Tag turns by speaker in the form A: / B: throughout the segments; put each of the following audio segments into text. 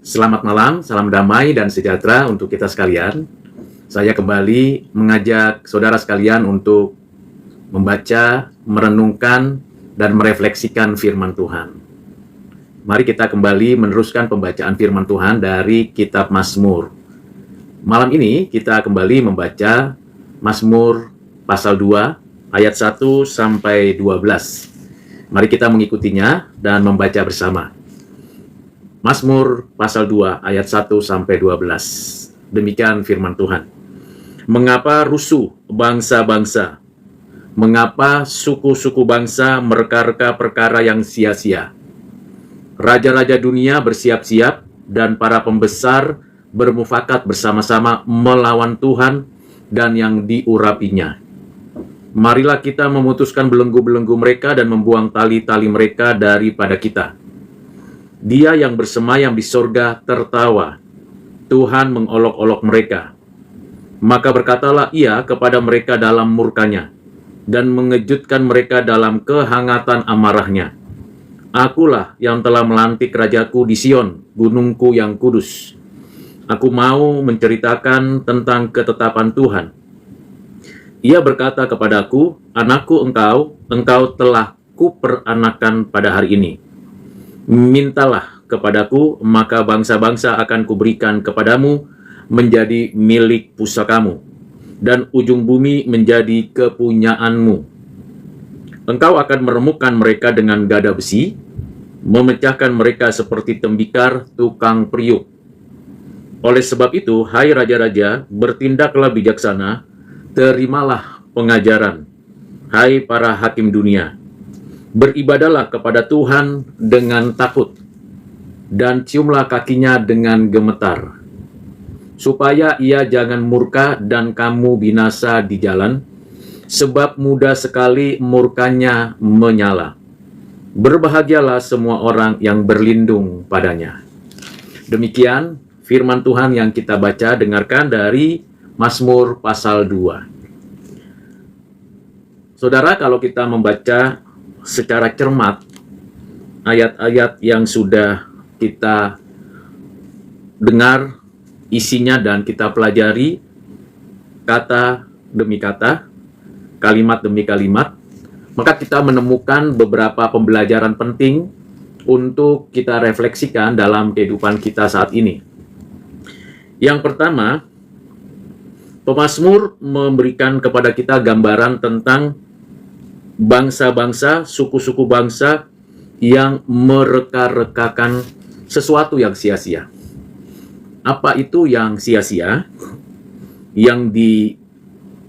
A: Selamat malam, salam damai dan sejahtera untuk kita sekalian. Saya kembali mengajak saudara sekalian untuk membaca, merenungkan, dan merefleksikan firman Tuhan. Mari kita kembali meneruskan pembacaan firman Tuhan dari kitab Mazmur. Malam ini kita kembali membaca Mazmur pasal 2 ayat 1 sampai 12. Mari kita mengikutinya dan membaca bersama. Mazmur pasal 2 ayat 1 sampai 12. Demikian firman Tuhan. Mengapa rusuh bangsa-bangsa? Mengapa suku-suku bangsa mereka-reka perkara yang sia-sia? Raja-raja dunia bersiap-siap dan para pembesar bermufakat bersama-sama melawan Tuhan dan yang diurapinya. Marilah kita memutuskan belenggu-belenggu mereka dan membuang tali-tali mereka daripada kita. Dia yang bersemayam di sorga tertawa. Tuhan mengolok-olok mereka. Maka berkatalah ia kepada mereka dalam murkanya, dan mengejutkan mereka dalam kehangatan amarahnya. Akulah yang telah melantik rajaku di Sion, gunungku yang kudus. Aku mau menceritakan tentang ketetapan Tuhan. Ia berkata kepadaku, anakku engkau telah kuperanakan pada hari ini. Mintalah kepadaku, maka bangsa-bangsa akan kuberikan kepadamu menjadi milik pusakamu, dan ujung bumi menjadi kepunyaanmu. Engkau akan meremukkan mereka dengan gada besi, memecahkan mereka seperti tembikar tukang periuk. Oleh sebab itu, hai raja-raja, bertindaklah bijaksana, terimalah pengajaran, hai para hakim dunia. Beribadalah kepada Tuhan dengan takut, dan ciumlah kakinya dengan gemetar, supaya ia jangan murka dan kamu binasa di jalan, sebab mudah sekali murkanya menyala. Berbahagialah semua orang yang berlindung padanya. Demikian firman Tuhan yang kita baca dengarkan dari Mazmur pasal 2. Saudara, kalau kita membaca secara cermat ayat-ayat yang sudah kita dengar isinya dan kita pelajari kata demi kata, kalimat demi kalimat, maka kita menemukan beberapa pembelajaran penting untuk kita refleksikan dalam kehidupan kita saat ini. Yang pertama, pemazmur memberikan kepada kita gambaran tentang bangsa-bangsa, suku-suku bangsa yang mereka-rekakan sesuatu yang sia-sia. Apa itu yang sia-sia? Yang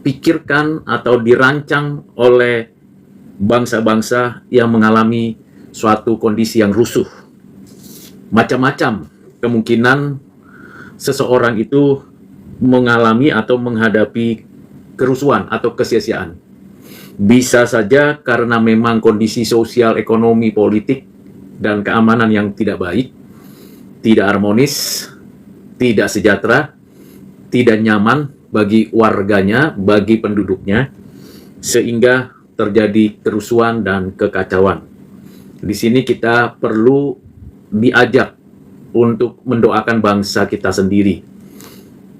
A: dipikirkan atau dirancang oleh bangsa-bangsa yang mengalami suatu kondisi yang rusuh. Macam-macam kemungkinan seseorang itu mengalami atau menghadapi kerusuhan atau kesia-siaan. Bisa saja karena memang kondisi sosial, ekonomi, politik, dan keamanan yang tidak baik, tidak harmonis, tidak sejahtera, tidak nyaman bagi warganya, bagi penduduknya, sehingga terjadi kerusuhan dan kekacauan. Di sini kita perlu diajak untuk mendoakan bangsa kita sendiri.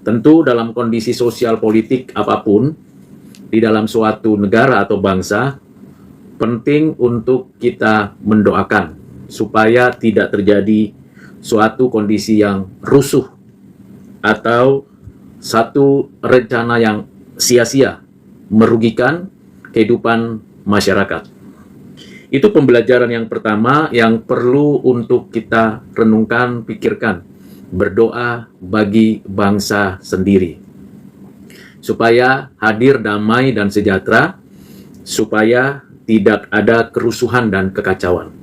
A: Tentu dalam kondisi sosial politik apapun, di dalam suatu negara atau bangsa, penting untuk kita mendoakan supaya tidak terjadi suatu kondisi yang rusuh atau satu rencana yang sia-sia merugikan kehidupan masyarakat. Itu pembelajaran yang pertama yang perlu untuk kita renungkan, pikirkan, berdoa bagi bangsa sendiri, supaya hadir damai dan sejahtera, supaya tidak ada kerusuhan dan kekacauan.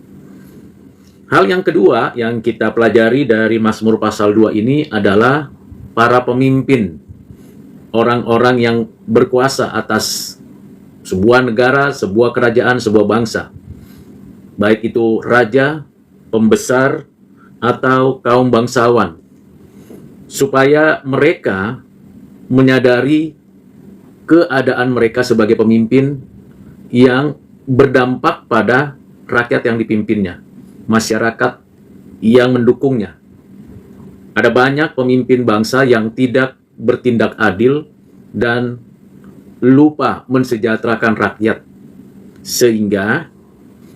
A: Hal yang kedua yang kita pelajari dari Mazmur pasal 2 ini adalah para pemimpin, orang-orang yang berkuasa atas sebuah negara, sebuah kerajaan, sebuah bangsa. Baik itu raja, pembesar, atau kaum bangsawan. Supaya mereka menyadari keadaan mereka sebagai pemimpin yang berdampak pada rakyat yang dipimpinnya, masyarakat yang mendukungnya. Ada banyak pemimpin bangsa yang tidak bertindak adil dan lupa mensejahterakan rakyat. Sehingga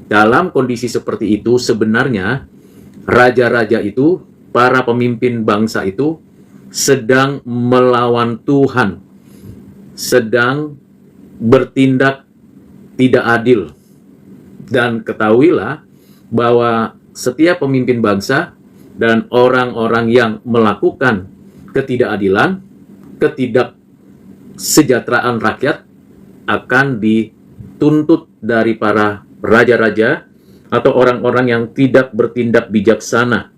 A: dalam kondisi seperti itu sebenarnya raja-raja itu, para pemimpin bangsa itu sedang melawan Tuhan, sedang bertindak tidak adil. Dan ketahuilah bahwa setiap pemimpin bangsa dan orang-orang yang melakukan ketidakadilan, ketidaksejahteraan rakyat akan dituntut dari para raja-raja atau orang-orang yang tidak bertindak bijaksana,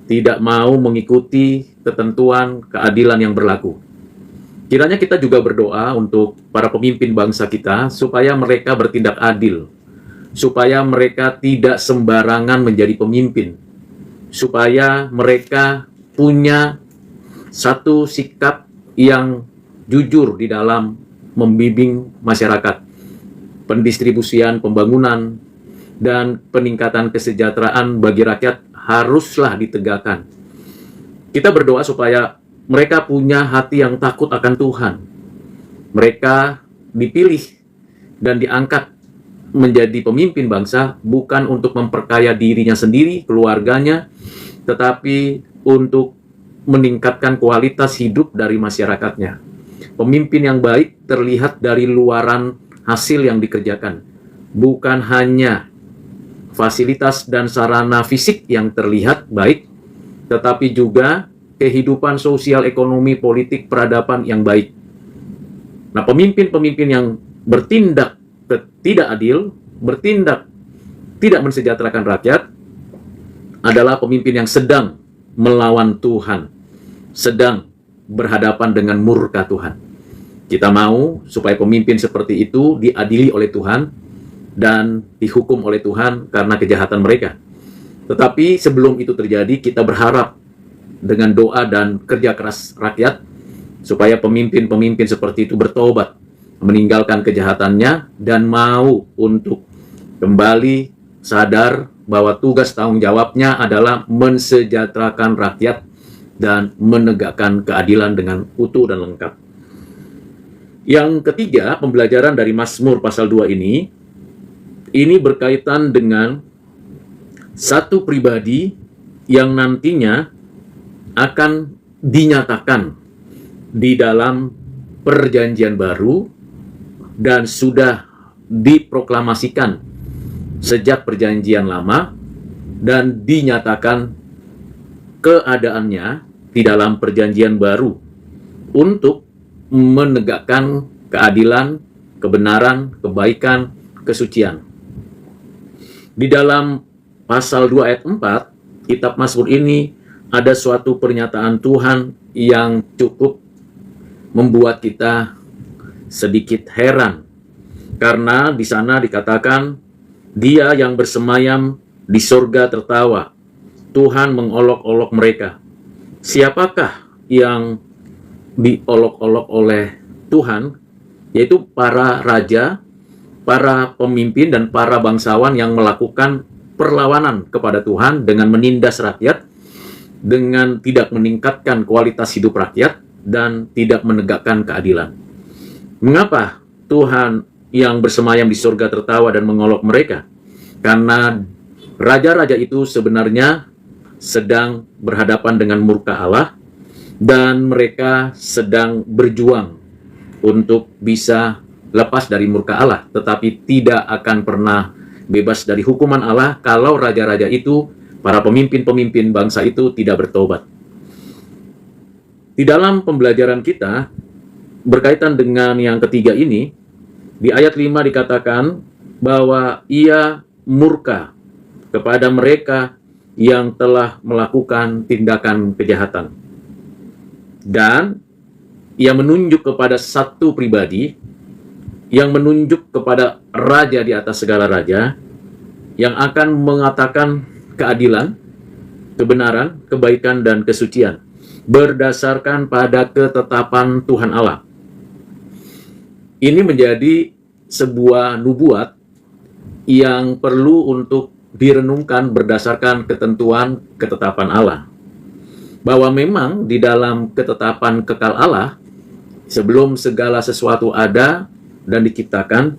A: tidak mau mengikuti ketentuan keadilan yang berlaku. Kiranya kita juga berdoa untuk para pemimpin bangsa kita supaya mereka bertindak adil, supaya mereka tidak sembarangan menjadi pemimpin, supaya mereka punya satu sikap yang jujur di dalam membimbing masyarakat. Pendistribusian, pembangunan, dan peningkatan kesejahteraan bagi rakyat haruslah ditegakkan. Kita berdoa supaya mereka punya hati yang takut akan Tuhan. Mereka dipilih dan diangkat menjadi pemimpin bangsa bukan untuk memperkaya dirinya sendiri, keluarganya, tetapi untuk meningkatkan kualitas hidup dari masyarakatnya. Pemimpin yang baik terlihat dari luaran hasil yang dikerjakan, bukan hanya fasilitas dan sarana fisik yang terlihat baik, tetapi juga kehidupan sosial, ekonomi, politik, peradaban yang baik. Nah, pemimpin-pemimpin yang bertindak tidak adil, bertindak tidak mensejahterakan rakyat, adalah pemimpin yang sedang melawan Tuhan, sedang berhadapan dengan murka Tuhan. Kita mau supaya pemimpin seperti itu diadili oleh Tuhan dan dihukum oleh Tuhan karena kejahatan mereka. Tetapi sebelum itu terjadi, kita berharap dengan doa dan kerja keras rakyat supaya pemimpin-pemimpin seperti itu bertobat, meninggalkan kejahatannya, dan mau untuk kembali sadar bahwa tugas tanggung jawabnya adalah mensejahterakan rakyat dan menegakkan keadilan dengan utuh dan lengkap. Yang ketiga, pembelajaran dari Mazmur pasal 2 ini berkaitan dengan satu pribadi yang nantinya akan dinyatakan di dalam perjanjian baru dan sudah diproklamasikan sejak perjanjian lama dan dinyatakan keadaannya di dalam perjanjian baru untuk menegakkan keadilan, kebenaran, kebaikan, kesucian. Di dalam pasal 2 ayat 4, kitab Mazmur ini ada suatu pernyataan Tuhan yang cukup membuat kita sedikit heran. Karena di sana dikatakan, Dia yang bersemayam di sorga tertawa, Tuhan mengolok-olok mereka. Siapakah yang diolok-olok oleh Tuhan? Yaitu para raja, para pemimpin, dan para bangsawan yang melakukan perlawanan kepada Tuhan dengan menindas rakyat, dengan tidak meningkatkan kualitas hidup rakyat, dan tidak menegakkan keadilan. Mengapa Tuhan yang bersemayam di surga tertawa dan mengolok mereka? Karena raja-raja itu sebenarnya sedang berhadapan dengan murka Allah, dan mereka sedang berjuang untuk bisa lepas dari murka Allah, tetapi tidak akan pernah bebas dari hukuman Allah kalau raja-raja itu, para pemimpin-pemimpin bangsa itu tidak bertobat. Di dalam pembelajaran kita berkaitan dengan yang ketiga ini, di ayat 5 dikatakan bahwa Ia murka kepada mereka yang telah melakukan tindakan kejahatan. Dan Ia menunjuk kepada satu pribadi yang menunjuk kepada raja di atas segala raja, yang akan mengatakan keadilan, kebenaran, kebaikan, dan kesucian berdasarkan pada ketetapan Tuhan Allah. Ini menjadi sebuah nubuat yang perlu untuk direnungkan berdasarkan ketentuan ketetapan Allah. bahwa memang di dalam ketetapan kekal Allah, sebelum segala sesuatu ada dan diciptakan,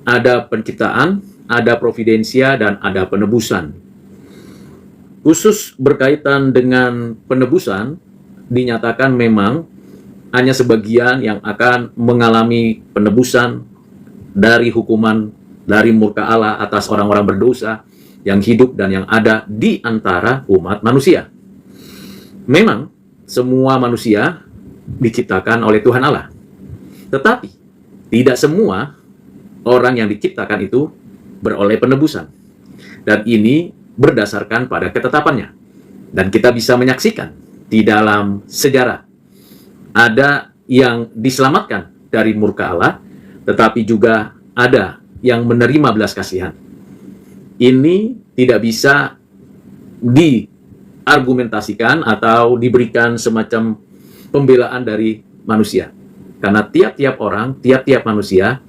A: ada penciptaan, ada providensia, dan ada penebusan. Khusus berkaitan dengan penebusan, dinyatakan memang hanya sebagian yang akan mengalami penebusan dari hukuman, dari murka Allah atas orang-orang berdosa yang hidup dan yang ada di antara umat manusia. Memang semua manusia diciptakan oleh Tuhan Allah. Tetapi tidak semua orang yang diciptakan itu beroleh penebusan. Dan ini berdasarkan pada ketetapannya. Dan kita bisa menyaksikan di dalam sejarah ada yang diselamatkan dari murka Allah, tetapi juga ada yang menerima belas kasihan. Ini tidak bisa diargumentasikan atau diberikan semacam pembelaan dari manusia. Karena tiap-tiap orang, tiap-tiap manusia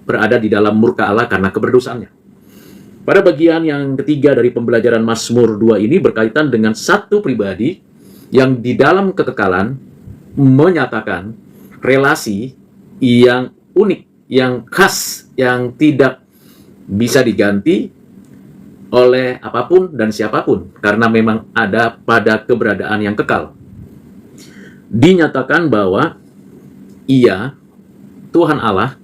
A: berada di dalam murka Allah karena keberdosaannya. Pada bagian yang ketiga dari pembelajaran Mazmur 2 ini berkaitan dengan satu pribadi yang di dalam kekekalan menyatakan relasi yang unik, yang khas, yang tidak bisa diganti oleh apapun dan siapapun, karena memang ada pada keberadaan yang kekal. Dinyatakan bahwa ia, Tuhan Allah,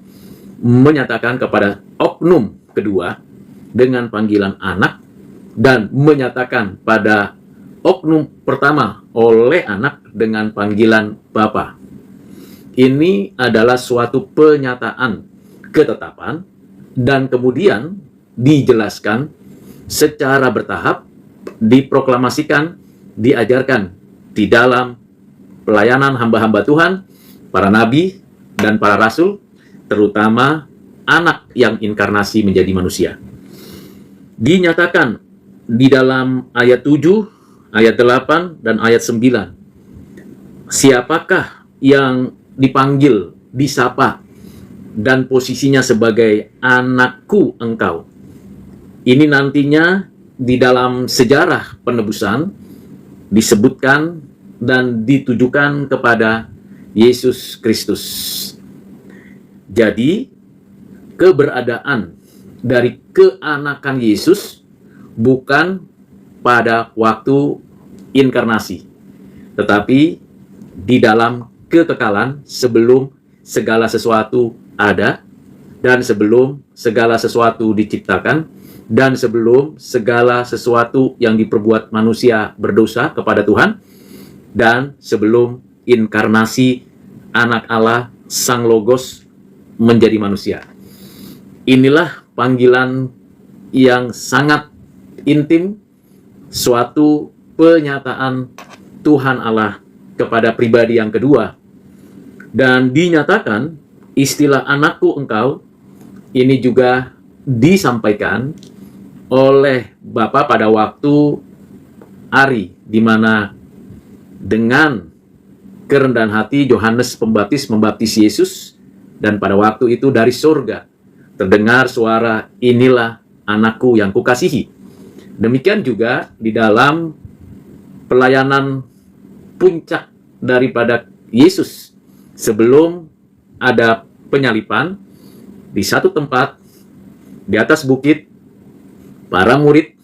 A: menyatakan kepada oknum kedua dengan panggilan anak, dan menyatakan pada oknum pertama oleh anak dengan panggilan Bapa. Ini adalah suatu penyataan ketetapan dan kemudian dijelaskan secara bertahap, diproklamasikan, diajarkan di dalam pelayanan hamba-hamba Tuhan, para nabi dan para rasul, terutama anak yang inkarnasi menjadi manusia. Dinyatakan di dalam ayat 7, ayat 8, dan ayat 9. Siapakah yang dipanggil, disapa, dan posisinya sebagai anakku engkau? Ini nantinya di dalam sejarah penebusan disebutkan dan ditujukan kepada Yesus Kristus. Jadi, keberadaan dari keanakan Yesus bukan pada waktu inkarnasi, tetapi di dalam kekekalan sebelum segala sesuatu ada, dan sebelum segala sesuatu diciptakan, dan sebelum segala sesuatu yang diperbuat manusia berdosa kepada Tuhan, dan sebelum inkarnasi anak Allah, Sang Logos, menjadi manusia. Inilah panggilan yang sangat intim, suatu penyataan Tuhan Allah kepada pribadi yang kedua. Dan dinyatakan istilah anakku engkau ini juga disampaikan oleh Bapa pada waktu hari di mana dengan kerendahan hati Yohanes Pembaptis membaptis Yesus, dan pada waktu itu dari surga terdengar suara, inilah anakku yang kukasihi. Demikian juga di dalam pelayanan puncak daripada Yesus sebelum ada penyalipan, di satu tempat di atas bukit, para murid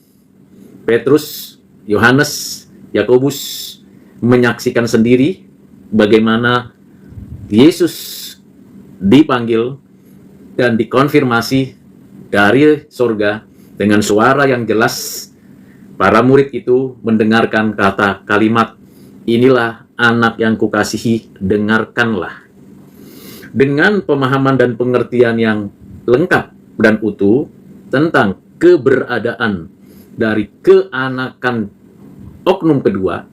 A: Petrus, Yohanes, Yakobus menyaksikan sendiri bagaimana Yesus dipanggil dan dikonfirmasi dari surga dengan suara yang jelas. Para murid itu mendengarkan kata kalimat, inilah anak yang kukasihi, dengarkanlah. Dengan pemahaman dan pengertian yang lengkap dan utuh tentang keberadaan dari keanakan oknum kedua,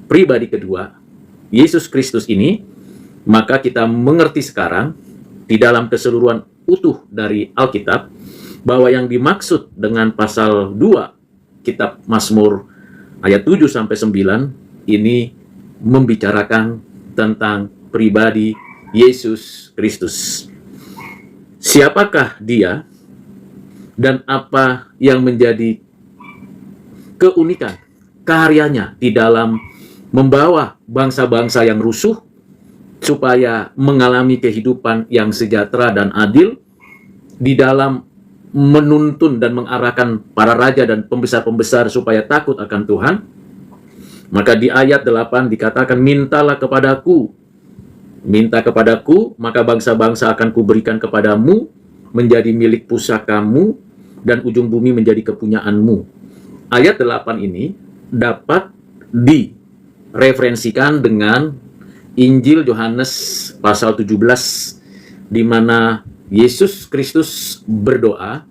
A: pribadi kedua, Yesus Kristus ini, maka kita mengerti sekarang di dalam keseluruhan utuh dari Alkitab bahwa yang dimaksud dengan pasal 2 kitab Mazmur ayat 7 sampai 9 ini membicarakan tentang pribadi Yesus Kristus. Siapakah dia dan apa yang menjadi keunikan karyanya di dalam membawa bangsa-bangsa yang rusuh supaya mengalami kehidupan yang sejahtera dan adil, di dalam menuntun dan mengarahkan para raja dan pembesar-pembesar supaya takut akan Tuhan. Maka di ayat 8 dikatakan, mintalah kepadaku, minta kepadaku, maka bangsa-bangsa akan kuberikan kepadamu, menjadi milik pusakamu, dan ujung bumi menjadi kepunyaanmu. Ayat 8 ini dapat direferensikan dengan Injil Yohanes pasal 17, di mana Yesus Kristus berdoa,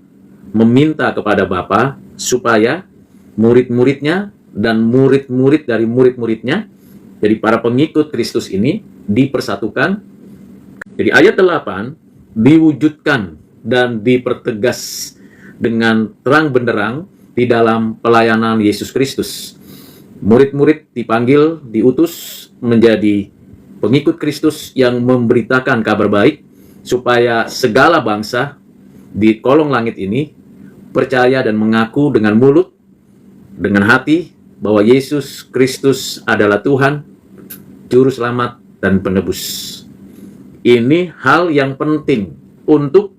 A: meminta kepada Bapa supaya murid-muridnya dan murid-murid dari murid-muridnya, jadi para pengikut Kristus ini dipersatukan. Jadi ayat 8 diwujudkan dan dipertegas dengan terang benderang di dalam pelayanan Yesus Kristus. Murid-murid dipanggil, diutus menjadi pengikut Kristus yang memberitakan kabar baik, supaya segala bangsa di kolong langit ini percaya dan mengaku dengan mulut, dengan hati, bahwa Yesus Kristus adalah Tuhan, Juru Selamat, dan Penebus. Ini hal yang penting untuk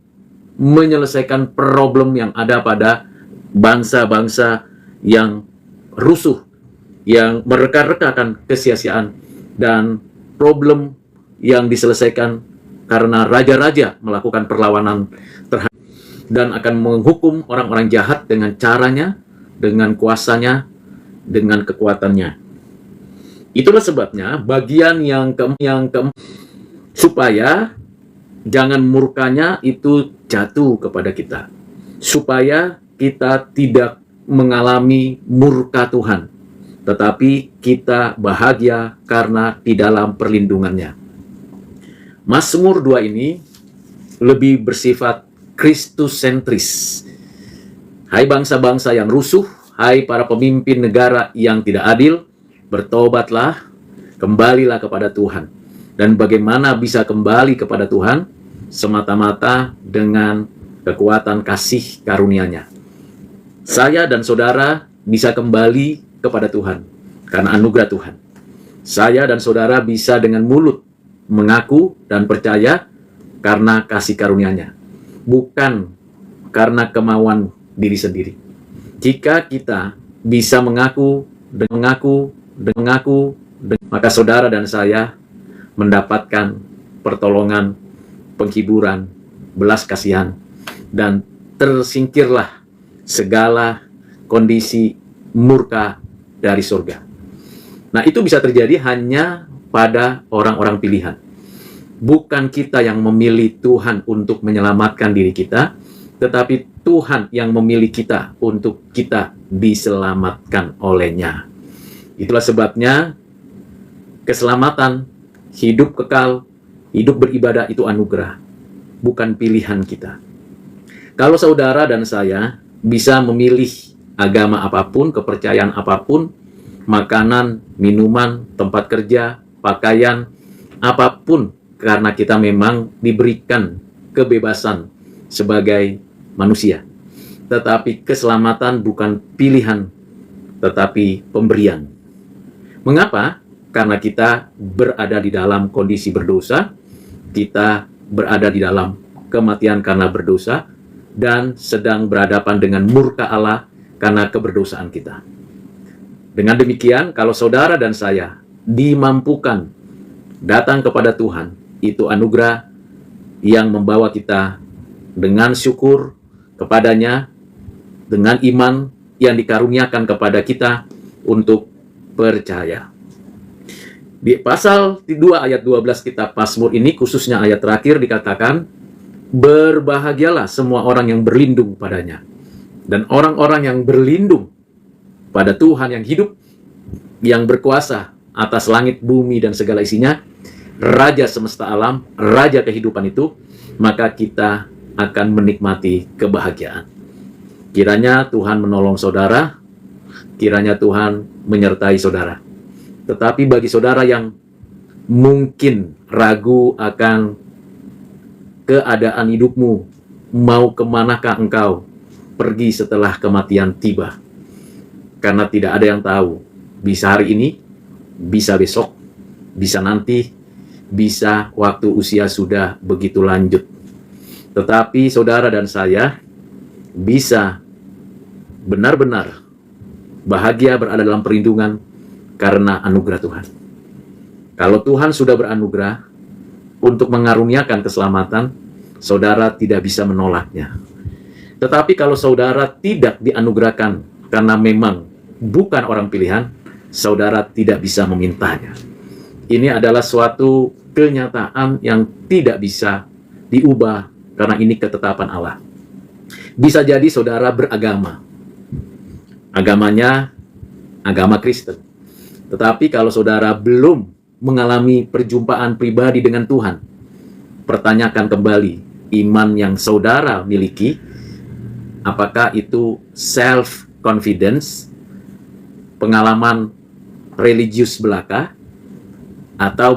A: menyelesaikan problem yang ada pada bangsa-bangsa yang rusuh, yang mereka-rekakan kesia-siaan, dan problem yang diselesaikan karena raja-raja melakukan perlawanan terhadap dan akan menghukum orang-orang jahat dengan caranya, dengan kuasanya, dengan kekuatannya. Itulah sebabnya bagian yang keempat, supaya jangan murkanya itu jatuh kepada kita, supaya kita tidak mengalami murka Tuhan, tetapi kita bahagia karena di dalam perlindungannya. Mazmur 2 ini lebih bersifat Kristus-sentris. Hai bangsa-bangsa yang rusuh, hai para pemimpin negara yang tidak adil, bertobatlah, kembalilah kepada Tuhan. Dan bagaimana bisa kembali kepada Tuhan? Semata-mata dengan kekuatan kasih karunia-Nya. Saya dan saudara bisa kembali kepada Tuhan karena anugerah Tuhan. Saya dan saudara bisa dengan mulut mengaku dan percaya karena kasih karunia-Nya, bukan karena kemauan diri sendiri. Jika kita bisa mengaku, maka saudara dan saya mendapatkan pertolongan, penghiburan, belas kasihan, dan tersingkirlah segala kondisi murka dari surga. Nah, itu bisa terjadi hanya pada orang-orang pilihan. Bukan kita yang memilih Tuhan untuk menyelamatkan diri kita, tetapi Tuhan yang memilih kita untuk kita diselamatkan oleh-Nya. Itulah sebabnya keselamatan, hidup kekal, hidup beribadah itu anugerah, bukan pilihan kita. Kalau saudara dan saya bisa memilih agama apapun, kepercayaan apapun, makanan, minuman, tempat kerja, pakaian, apapun, karena kita memang diberikan kebebasan sebagai manusia. Tetapi keselamatan bukan pilihan, tetapi pemberian. Mengapa? Karena kita berada di dalam kondisi berdosa, kita berada di dalam kematian karena berdosa, dan sedang berhadapan dengan murka Allah karena keberdosaan kita. Dengan demikian, kalau saudara dan saya dimampukan datang kepada Tuhan, itu anugerah yang membawa kita dengan syukur kepada-Nya, dengan iman yang dikaruniakan kepada kita untuk percaya. Di pasal 2 ayat 12 kitab Mazmur ini, khususnya ayat terakhir dikatakan, berbahagialah semua orang yang berlindung padanya. Dan orang-orang yang berlindung pada Tuhan yang hidup, yang berkuasa atas langit, bumi, dan segala isinya, Raja semesta alam, Raja kehidupan itu, maka kita akan menikmati kebahagiaan. Kiranya Tuhan menolong saudara, kiranya Tuhan menyertai saudara. Tetapi bagi saudara yang mungkin ragu akan keadaan hidupmu, mau kemanakah engkau pergi setelah kematian tiba? Karena tidak ada yang tahu Bisa hari ini, bisa besok, bisa nanti, bisa waktu usia sudah begitu lanjut. Tetapi saudara dan saya bisa benar-benar bahagia berada dalam perlindungan karena anugerah Tuhan. Kalau Tuhan sudah beranugerah untuk mengaruniakan keselamatan, saudara tidak bisa menolaknya. Tetapi kalau saudara tidak dianugerahkan karena memang bukan orang pilihan, saudara tidak bisa memintanya. Ini adalah suatu kenyataan yang tidak bisa diubah karena ini ketetapan Allah. Bisa jadi saudara beragama. Agamanya agama Kristen. Tetapi kalau saudara belum mengalami perjumpaan pribadi dengan Tuhan, pertanyakan kembali iman yang saudara miliki, apakah itu self-confidence, pengalaman religius belaka, atau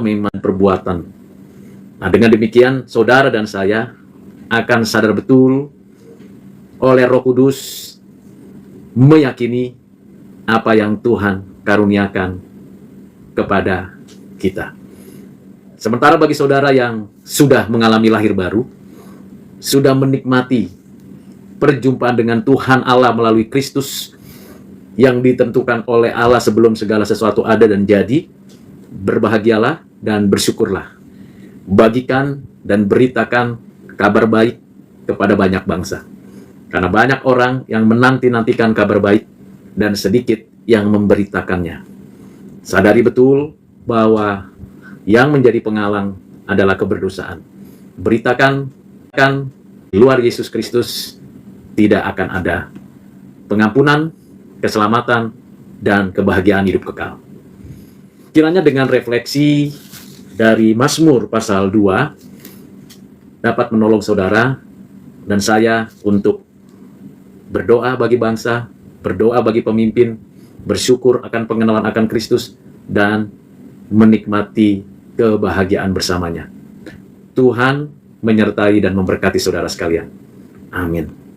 A: memang perbuatan. Nah, dengan demikian, saudara dan saya akan sadar betul oleh Roh Kudus meyakini apa yang Tuhan karuniakan kepada kita. Sementara bagi saudara yang sudah mengalami lahir baru, sudah menikmati perjumpaan dengan Tuhan Allah melalui Kristus yang ditentukan oleh Allah sebelum segala sesuatu ada dan jadi, berbahagialah dan bersyukurlah. Bagikan dan beritakan kabar baik kepada banyak bangsa. Karena banyak orang yang menanti-nantikan kabar baik dan sedikit yang memberitakannya. Sadari betul bahwa yang menjadi penghalang adalah keberdosaan. Beritakan di luar Yesus Kristus tidak akan ada pengampunan, keselamatan, dan kebahagiaan hidup kekal. Kiranya dengan refleksi dari Mazmur pasal 2 dapat menolong saudara dan saya untuk berdoa bagi bangsa, berdoa bagi pemimpin, bersyukur akan pengenalan akan Kristus, dan menikmati kebahagiaan bersamanya. Tuhan menyertai dan memberkati saudara sekalian. Amin.